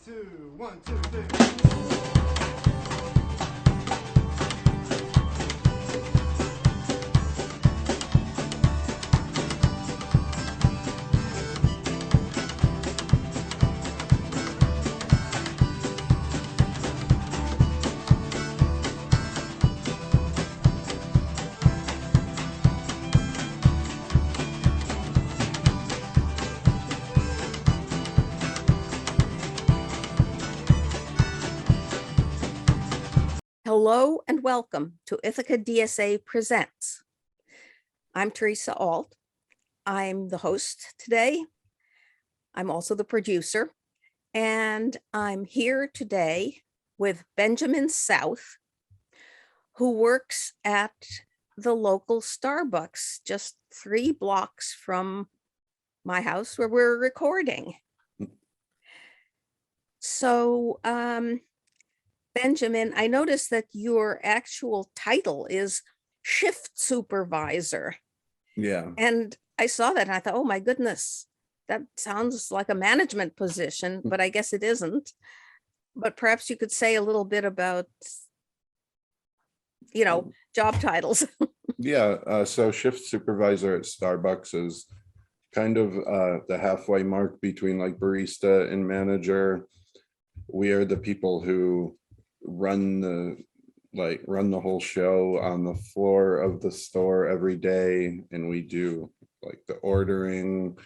two, one, two, three. Hello and welcome to Ithaca DSA Presents. I'm Theresa Alt. I'm the host today. I'm also the producer, and I'm here today with Benjamin South, who works at the local Starbucks just 3 blocks from my house where we're recording. So, Benjamin, I noticed that your actual title is shift supervisor. Yeah. And I saw that and I thought, oh my goodness, that sounds like a management position, but I guess it isn't. But perhaps you could say a little bit about, job titles. Yeah. So shift supervisor at Starbucks is kind of the halfway mark between like barista and manager. We are the people who run the whole show on the floor of the store every day, and we do like the ordering,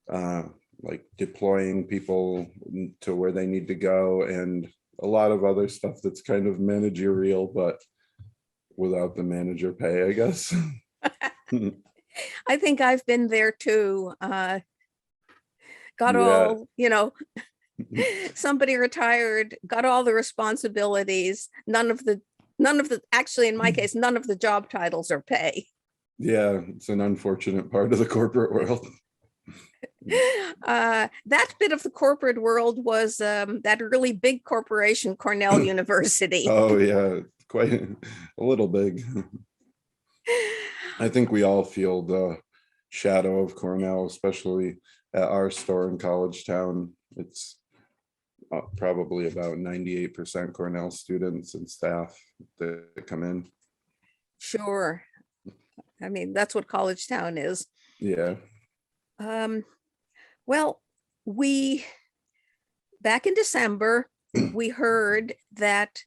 like deploying people to where they need to go, and a lot of other stuff that's kind of managerial but without the manager pay, I guess. I think I've been there too. Got Yeah. all, somebody retired, got all the responsibilities, actually, in my case, none of the job titles or pay. Yeah, it's an unfortunate part of the corporate world. That bit of the corporate world was that really big corporation, Cornell University. Oh yeah, quite a little big. I think we all feel the shadow of Cornell, especially at our store in Collegetown. It's probably about 98% Cornell students and staff that come in. Sure. I mean, that's what Collegetown is. Yeah. Well, back in December, we heard that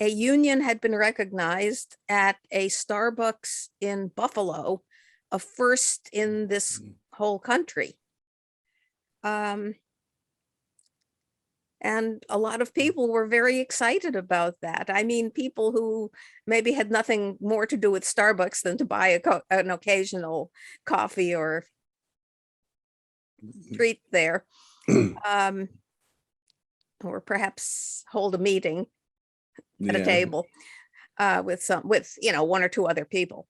a union had been recognized at a Starbucks in Buffalo, a first in this whole country. And a lot of people were very excited about that. I mean, people who maybe had nothing more to do with Starbucks than to buy an occasional coffee or treat there, or perhaps hold a meeting at a table with 1 or 2 other people.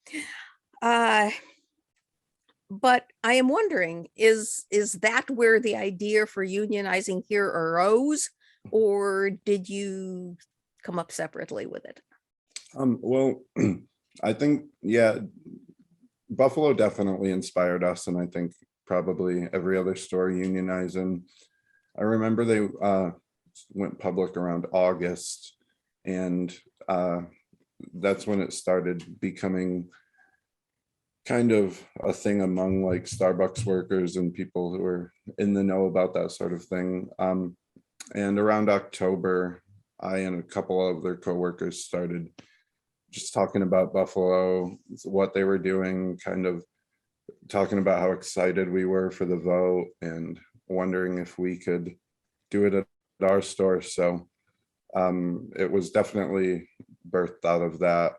But I am wondering, is that where the idea for unionizing here arose, or did you come up separately with it? Well, I think, yeah, Buffalo definitely inspired us, and I think probably every other store unionizing. I remember they went public around August, and that's when it started becoming kind of a thing among like Starbucks workers and people who are in the know about that sort of thing. And around October, I and a couple of their coworkers started just talking about Buffalo, what they were doing, kind of talking about how excited we were for the vote and wondering if we could do it at our store. So it was definitely birthed out of that.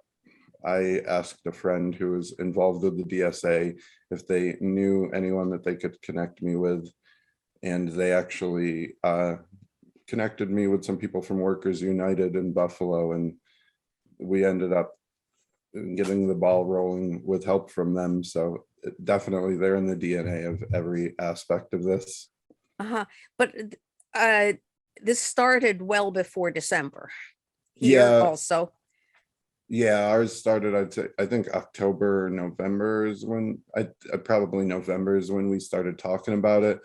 I asked a friend who was involved with the DSA if they knew anyone that they could connect me with, and they actually connected me with some people from Workers United in Buffalo, and we ended up getting the ball rolling with help from them. So definitely they're in the DNA of every aspect of this. But this started well before December here. Yeah. Also. Yeah, ours started, I'd say, I think October, November is when probably November is when we started talking about it.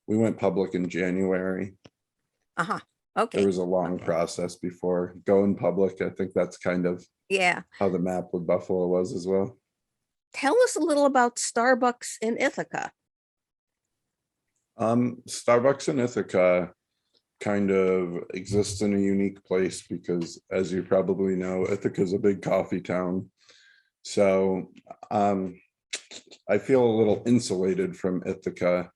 We went public in January. There Okay, was a long okay. process before going public. I think that's kind of Yeah. how the map with Buffalo was as well. Tell us a little about Starbucks in Ithaca. Starbucks in Ithaca kind of exists in a unique place because, as you probably know, Ithaca is a big coffee town. So I feel a little insulated from Ithaca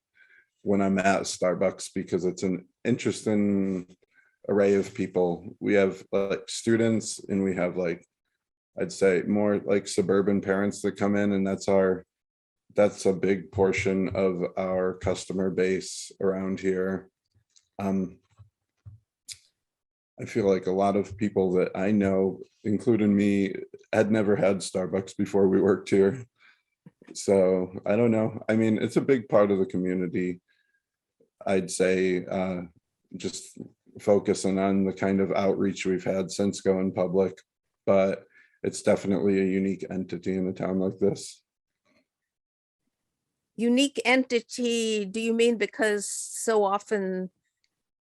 when I'm at Starbucks because it's an interesting array of people. We have like students and we have like, I'd say more like suburban parents that come in, and that's a big portion of our customer base around here. I feel like a lot of people that I know, including me, had never had Starbucks before we worked here. So I don't know. I mean, it's a big part of the community. I'd say just focusing on the kind of outreach we've had since going public, but it's definitely a unique entity in a town like this. Unique entity, do you mean because so often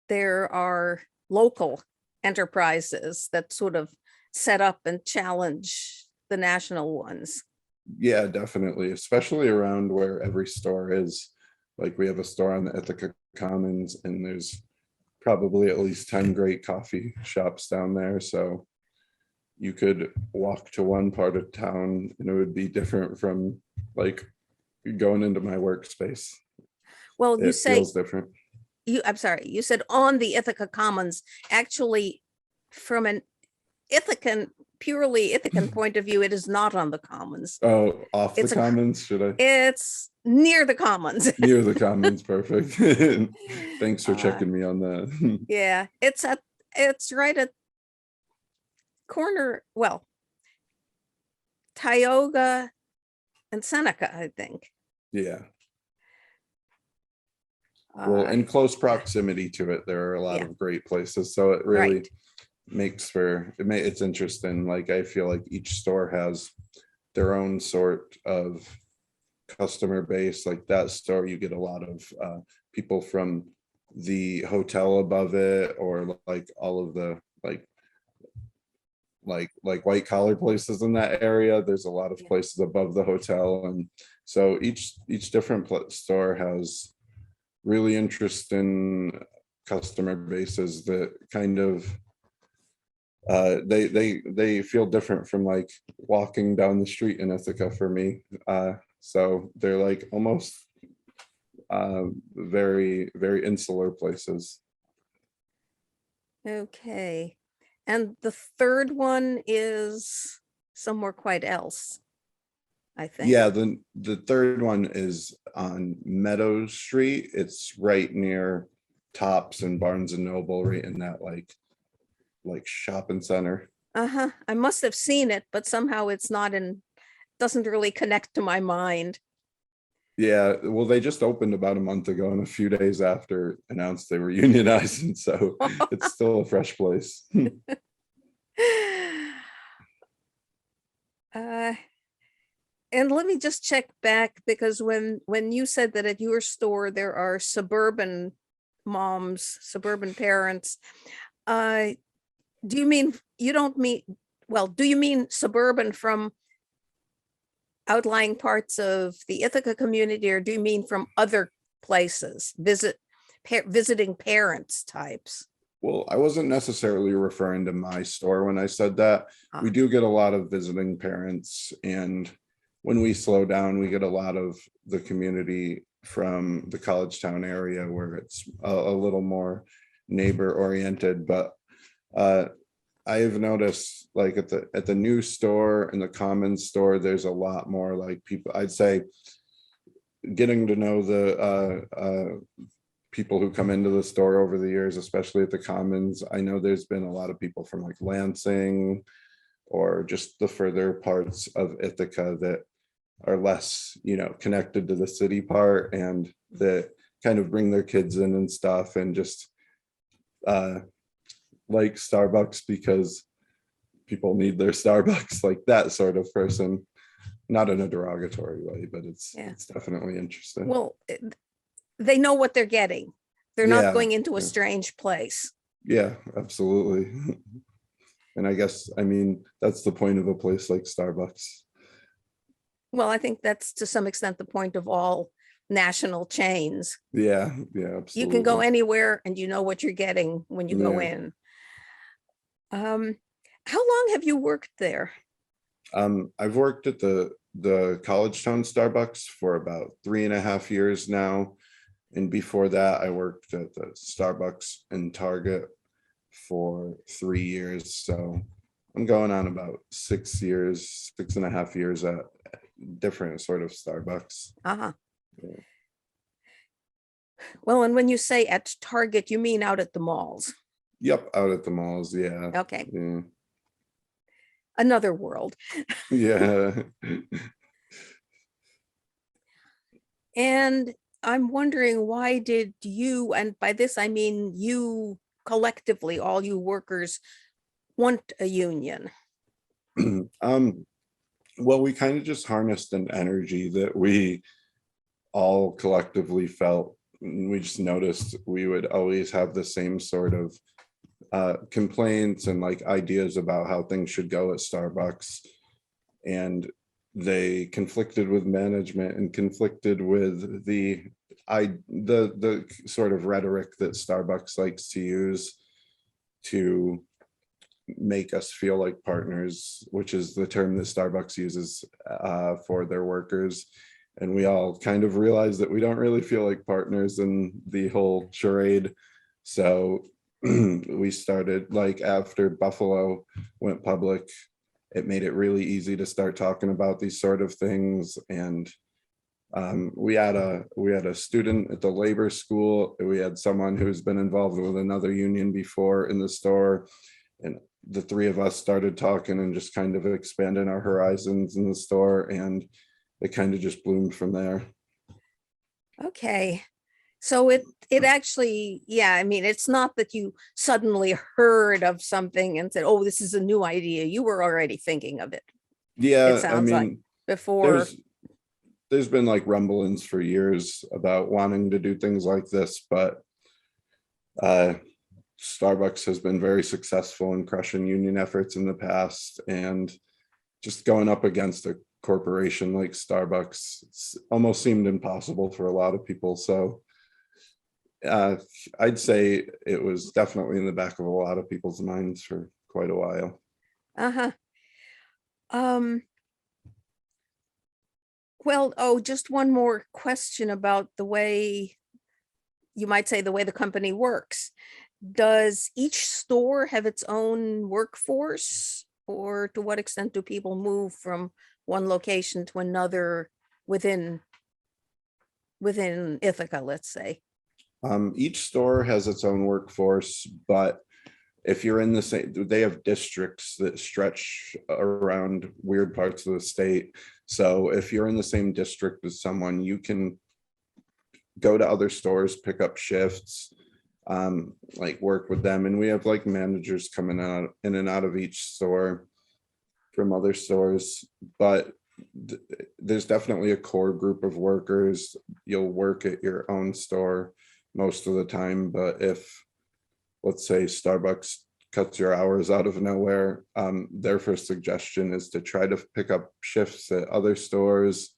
there are local enterprises that sort of set up and challenge the national ones? Yeah, definitely, especially around where every store is. Like we have a store on the Ithaca Commons and there's probably at least 10 great coffee shops down there. So you could walk to one part of town and it would be different from like going into my workspace. Well, you It say feels different. I'm sorry, you said on the Ithaca Commons. Actually, from an purely Ithacan point of view, it is not on the Commons. Oh, off the It's Commons, should I? it's near the Commons. Near the Commons, perfect. Thanks for Uh, checking me on that. yeah, it's right at corner, well, Tioga and Seneca, I think. Yeah. Well, Uh, in close proximity to it, there are a lot Yeah. of great places. So it really Right. makes for it's interesting. Like I feel like each store has their own sort of customer base. Like that store, you get a lot of people from the hotel above it, or like all of the like white collar places in that area. There's a lot of Yeah. places above the hotel, and so each different store has really interesting customer bases that kind of they feel different from like walking down the street in Ithaca for me. So they're like almost very very insular places. Okay. And the third one is somewhere quite else, I think. Yeah, the third one is on Meadow Street. It's right near Tops and Barnes and Noble, right in that like shopping center. Uh-huh. I must have seen it, but somehow it's not doesn't really connect to my mind. Yeah, well, they just opened about a month ago, and a few days after announced they were unionizing, so it's still a fresh place. Uh, and let me just check back, because when you said that at your store there are suburban moms, suburban parents, uh, do you mean, you don't mean, well, do you mean suburban from outlying parts of the Ithaca community, or do you mean from other places, visiting parents types? Well, I wasn't necessarily referring to my store when I said that. We Ah. do get a lot of visiting parents, and when we slow down, we get a lot of the community from the Collegetown area where it's a little more neighbor oriented. But I've noticed like at the new store and the common store, there's a lot more like people, I'd say, getting to know the people who come into the store over the years, especially at the Commons. I know there's been a lot of people from like Lansing or just the further parts of Ithaca that are less, connected to the city part, and that kind of bring their kids in and stuff, and just like Starbucks because people need their Starbucks, like that sort of person. Not in a derogatory way, but it's definitely interesting. Well, they know what they're getting. They're not Yeah, going into a yeah. strange place. Yeah, absolutely. And I guess, I mean, that's the point of a place like Starbucks. Well, I think that's to some extent the point of all national chains. Yeah, You can go absolutely. anywhere and you know what you're getting when you go Yeah. in. How long have you worked there? I've worked at the Collegetown Starbucks for about 3.5 years now. And before that, I worked at the Starbucks in Target for 3 years. So I'm going on about 6 years, 6.5 years at different sort of Starbucks. Uh-huh. Yeah. Well, and when you say at Target, you mean out at the malls. Yep, out at the malls. Yeah. Okay, Yeah. another world. Yeah. And I'm wondering, why did you, and by this I mean you collectively, all you workers, want a union? Um, well, we kind of just harnessed an energy that we all collectively felt. We just noticed we would always have the same sort of complaints and like ideas about how things should go at Starbucks. And they conflicted with management and conflicted with the sort of rhetoric that Starbucks likes to use to make us feel like partners, which is the term that Starbucks uses for their workers. And we all kind of realized that we don't really feel like partners in the whole charade. So we started, like, after Buffalo went public, it made it really easy to start talking about these sort of things. And we had a student at the labor school. We had someone who's been involved with another union before in the store, and the three of us started talking and just kind of expanding our horizons in the store, and it kind of just bloomed from there. Okay. So it actually, yeah, I mean, it's not that you suddenly heard of something and said, oh, this is a new idea. You were already thinking of it. It Yeah, I sounds like mean, before. there's been like rumblings for years about wanting to do things like this, but uh Starbucks has been very successful in crushing union efforts in the past, and just going up against a corporation like Starbucks almost seemed impossible for a lot of people. So uh, I'd say it was definitely in the back of a lot of people's minds for quite a while. Uh-huh. Um, well, oh, just one more question about the way, you might say, the way the company works. Does each store have its own workforce, or to what extent do people move from one location to another within Ithaca, let's say? Each store has its own workforce, but if you're in the same, they have districts that stretch around weird parts of the state. So if you're in the same district as someone, you can go to other stores, pick up shifts, like work with them. And we have like managers coming out in and out of each store from other stores. But there's definitely a core group of workers. You'll work at your own store most of the time, but if, let's say, Starbucks cuts your hours out of nowhere, their first suggestion is to try to pick up shifts at other stores.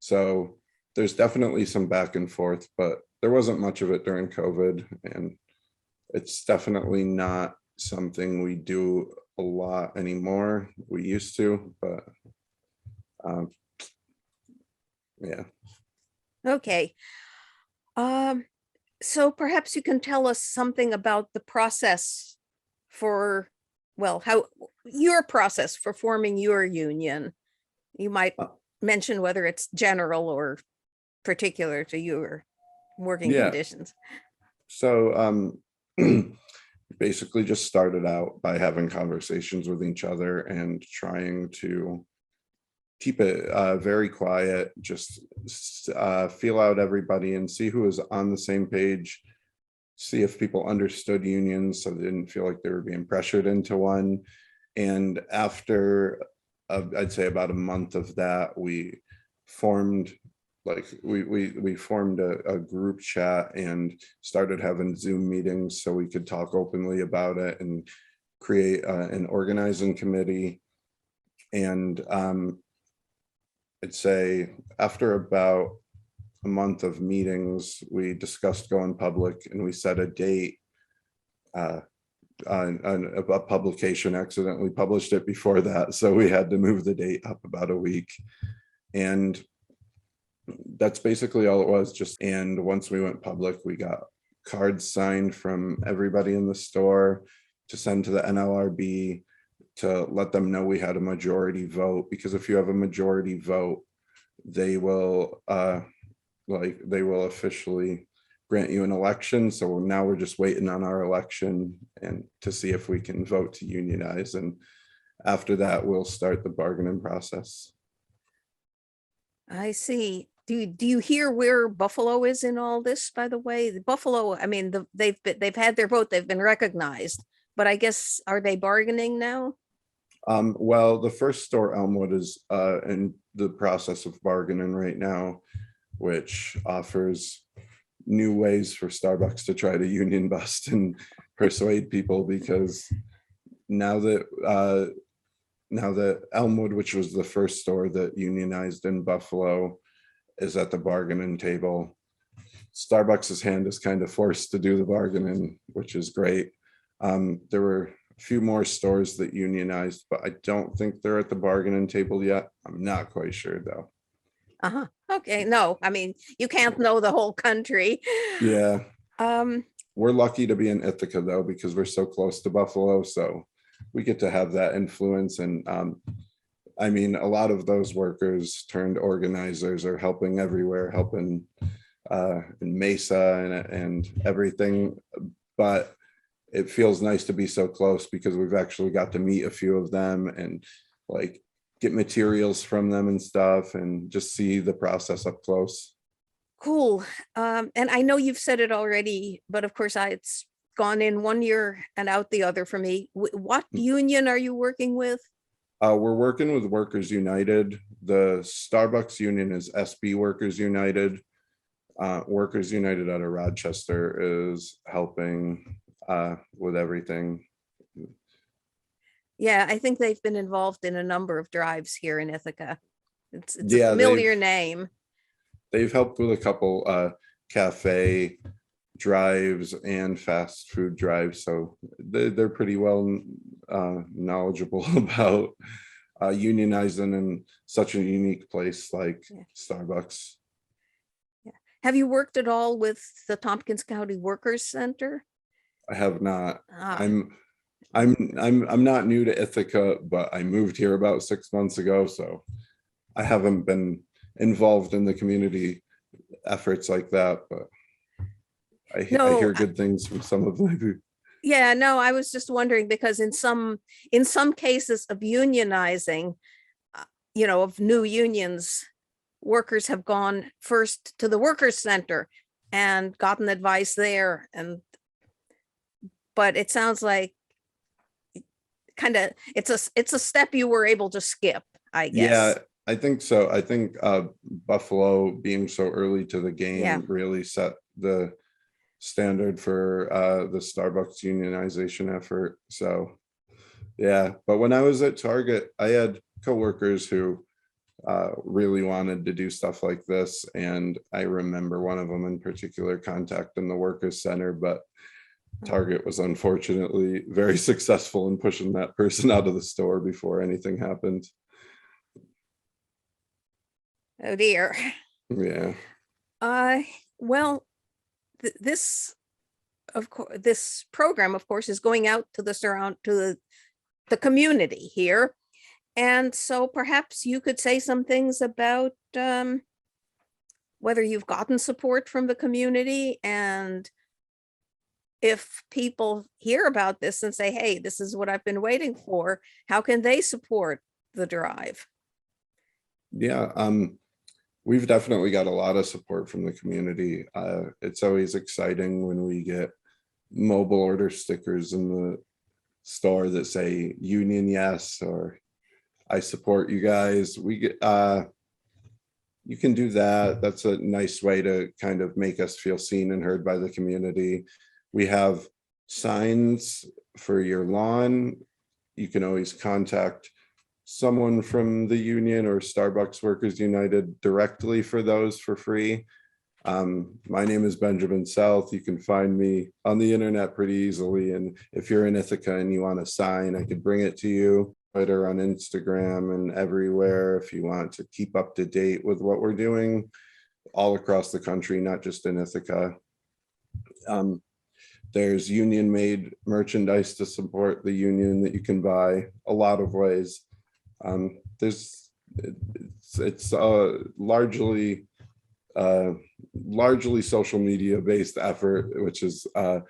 So there's definitely some back and forth, but there wasn't much of it during COVID, and it's definitely not something we do a lot anymore. We used to, but um, yeah. Okay. So perhaps you can tell us something about the process for, well, how your process for forming your union. You might Uh, mention whether it's general or particular to your working yeah. conditions. So basically just started out by having conversations with each other and trying to keep it very quiet, just feel out everybody and see who was on the same page, see if people understood unions so they didn't feel like they were being pressured into one. And after I'd say about a month of that, we formed like we formed a group chat and started having Zoom meetings so we could talk openly about it and create an organizing committee. And I'd say after about a month of meetings, we discussed going public, and we set a date. A publication accidentally published it before that, so we had to move the date up about a week. And that's basically all it was. And once we went public, we got cards signed from everybody in the store to send to the NLRB to let them know we had a majority vote, because if you have a majority vote, they will officially grant you an election. So now we're just waiting on our election and to see if we can vote to unionize. And after that, we'll start the bargaining process. I see. Do you hear where Buffalo is in all this, by the way? The Buffalo, I mean, they've had their vote, they've been recognized, but I guess, are they bargaining now? Well, the first store, Elmwood, is in the process of bargaining right now, which offers new ways for Starbucks to try to union bust and persuade people, because now that Elmwood, which was the first store that unionized in Buffalo, is at the bargaining table, Starbucks's hand is kind of forced to do the bargaining, which is great. There were a few more stores that unionized, but I don't think they're at the bargaining table yet. I'm not quite sure though. Uh-huh. Okay, no, I mean, you can't know the whole country. Yeah, Um, we're lucky to be in Ithaca though, because we're so close to Buffalo, so we get to have that influence. And I mean, a lot of those workers turned organizers are helping everywhere, helping in Mesa and everything. But it feels nice to be so close, because we've actually got to meet a few of them and like get materials from them and stuff, and just see the process up close. cool. And I know you've said it already, but of course it's gone in one year and out the other for me. What union are you working with? We're working with Workers United. The Starbucks union is SB Workers United. Workers United out of Rochester is helping with everything. Yeah, I think they've been involved in a number of drives here in Ithaca. It's a Yeah, familiar name. they've helped with a couple cafe drives and fast food drives, so they're pretty well knowledgeable about unionizing in such a unique place like Starbucks. Yeah. Have you worked at all with the Tompkins County Workers Center? I have not. Ah, I'm not new to Ithaca, but I moved here about 6 months ago, so I haven't been involved in the community efforts like that, but I no, hear good things from some of them. yeah, no, I was just wondering because in some cases of unionizing, of new unions, workers have gone first to the workers center and gotten advice there. But it sounds like kind of it's a step you were able to skip, I guess. Yeah, I think so. I think Buffalo being so early to the game Yeah. really set the standard for the Starbucks unionization effort. So yeah, but when I was at Target, I had coworkers who really wanted to do stuff like this, and I remember one of them in particular contacting the Workers Center, but Target was unfortunately very successful in pushing that person out of the store before anything happened. Oh dear. Yeah. Well, this program, of course, is going out to the community here. And so perhaps you could say some things about whether you've gotten support from the community, and if people hear about this and say, hey, this is what I've been waiting for, how can they support the drive? Yeah, we've definitely got a lot of support from the community. It's always exciting when we get mobile order stickers in the store that say Union Yes or I support you guys. We get you can do that. That's a nice way to kind of make us feel seen and heard by the community. We have signs for your lawn. You can always contact someone from the union or Starbucks Workers United directly for those for free. My name is Benjamin South. You can find me on the internet pretty easily. And if you're in Ithaca and you want a sign, I could bring it to you. Twitter, on Instagram, and everywhere if you want to keep up to date with what we're doing all across the country, not just in Ithaca. There's union made merchandise to support the union that you can buy a lot of ways. It's largely social media based effort, which is a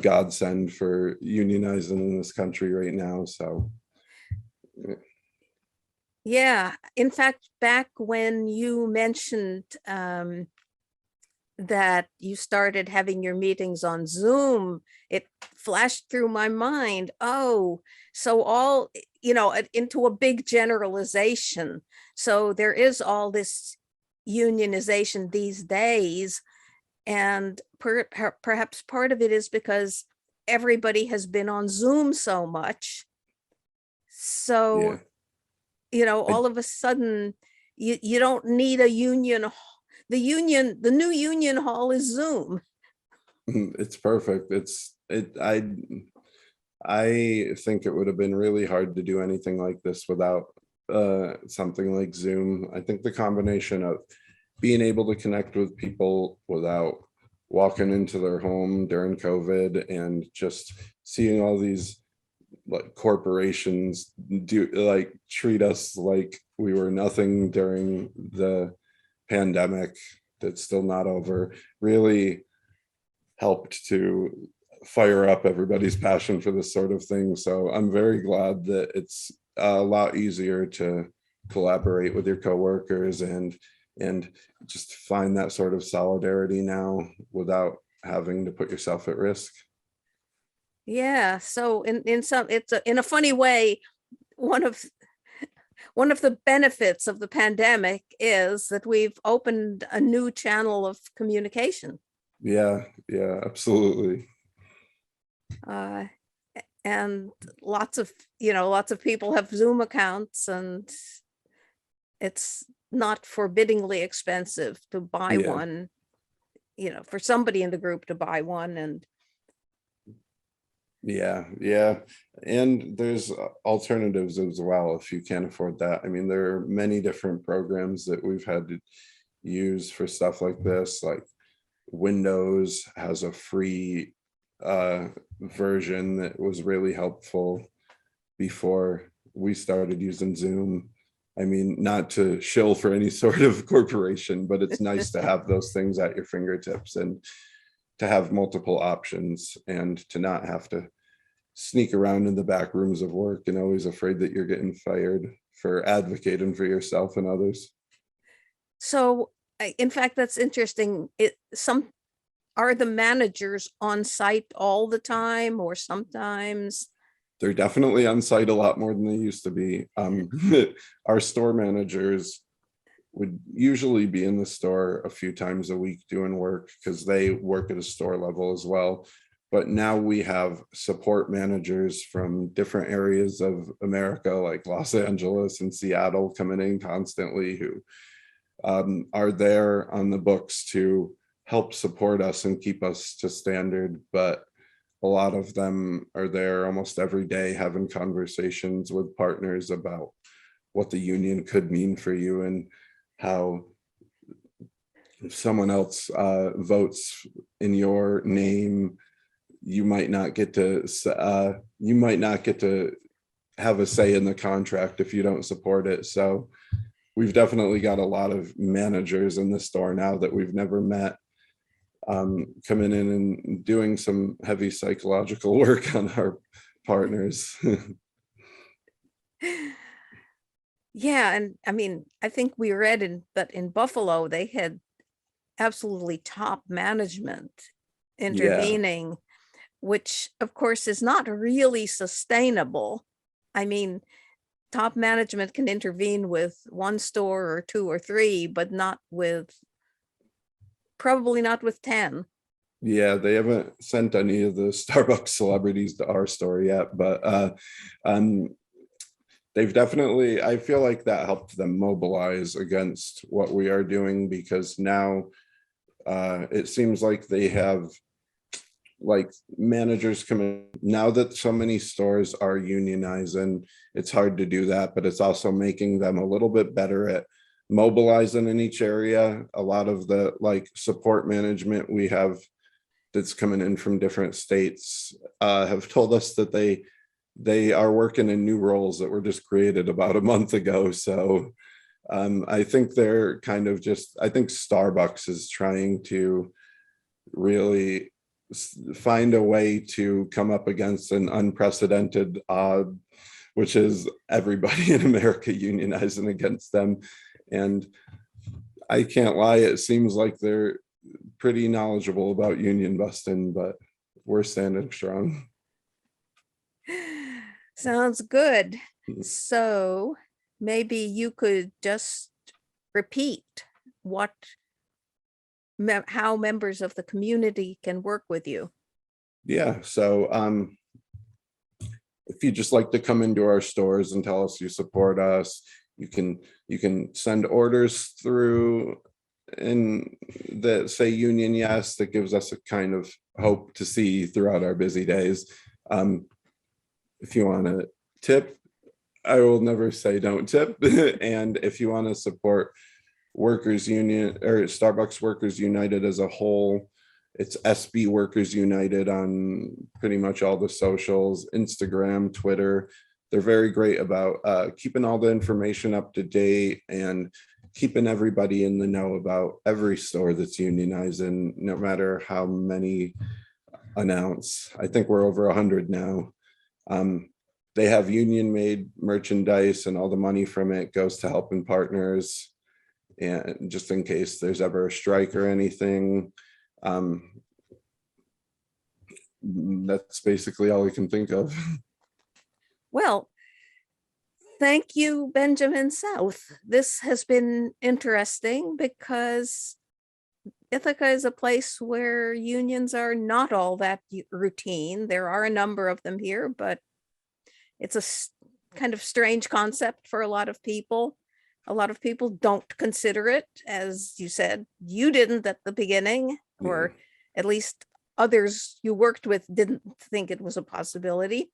godsend for unionizing in this country right now. So Yeah, in fact, back when you mentioned that you started having your meetings on Zoom, it flashed through my mind, oh, so all, into a big generalization. So there is all this unionization these days, and perhaps part of it is because everybody has been on Zoom so much. So, all of a sudden, you don't need a union. The new union hall is Zoom. It's perfect. I think it would have been really hard to do anything like this without something like Zoom. I think the combination of being able to connect with people without walking into their home during COVID and just seeing all these like corporations treat us like we were nothing during the pandemic that's still not over, really helped to fire up everybody's passion for this sort of thing. So I'm very glad that it's a lot easier to collaborate with your coworkers and just find that sort of solidarity now without having to put yourself at risk. Yeah, so in a funny way, one of the benefits of the pandemic is that we've opened a new channel of communication. Yeah, absolutely. And lots of people have Zoom accounts, and it's not forbiddingly expensive to buy one, for somebody in the group to buy one. And yeah, and there's alternatives as well if you can't afford that. I mean, there are many different programs that we've had to use for stuff like this. Like Windows has a free version that was really helpful before we started using Zoom. I mean, not to shill for any sort of corporation, but it's nice to have those things at your fingertips and to have multiple options and to not have to sneak around in the back rooms of work and always afraid that you're getting fired for advocating for yourself and others. so, in fact, that's interesting. Are the managers on site all the time, or sometimes? They're definitely on site a lot more than they used to be. Our store managers would usually be in the store a few times a week doing work because they work at a store level as well. But now we have support managers from different areas of America, like Los Angeles and Seattle, coming in constantly, who are there on the books to help support us and keep us to standard. But a lot of them are there almost every day having conversations with partners about what the union could mean for you and how if someone else votes in your name, you might not get to have a say in the contract if you don't support it. So we've definitely got a lot of managers in the store now that we've never met, coming in and doing some heavy psychological work on our partners. Yeah, and I mean, I think we read that in Buffalo, they had absolutely top management intervening, which of course is not really sustainable. I mean, top management can intervene with one store or two or three, but probably not with 10. Yeah, they haven't sent any of the Starbucks celebrities to our store yet, but they've definitely, I feel like that helped them mobilize against what we are doing, because now it seems like they have like managers come in now that so many stores are unionizing. It's hard to do that, but it's also making them a little bit better at mobilizing in each area. A lot of the like support management we have that's coming in from different states have told us that they are working in new roles that were just created about a month ago. So I think they're kind of just, I think Starbucks is trying to really find a way to come up against an unprecedented odd, which is everybody in America unionizing against them. And I can't lie, it seems like they're pretty knowledgeable about union busting, but we're standing strong. Sounds good. So maybe you could just repeat how members of the community can work with you. Yeah, so if you just like to come into our stores and tell us you support us, you can send orders through and that say union yes. That gives us a kind of hope to see throughout our busy days. If you want to tip, I will never say don't tip. And if you want to support Workers Union or Starbucks Workers United as a whole, it's SB Workers United on pretty much all the socials, Instagram, Twitter. They're very great about keeping all the information up to date and keeping everybody in the know about every store that's unionizing, no matter how many announce. I think we're over 100 now. They have union made merchandise, and all the money from it goes to helping partners. And just in case there's ever a strike or anything, that's basically all we can think of. Well, thank you, Benjamin South. This has been interesting because Ithaca is a place where unions are not all that routine. There are a number of them here, but it's a kind of strange concept for a lot of people. A lot of people don't consider it, as you said, you didn't at the beginning, or at least others you worked with didn't think it was a possibility.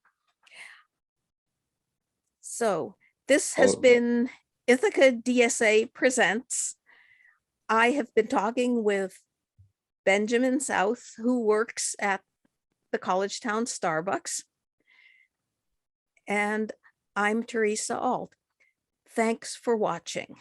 So this has been Ithaca DSA Presents. I have been talking with Benjamin South, who works at the Collegetown Starbucks. And I'm Theresa Alt. Thanks for watching.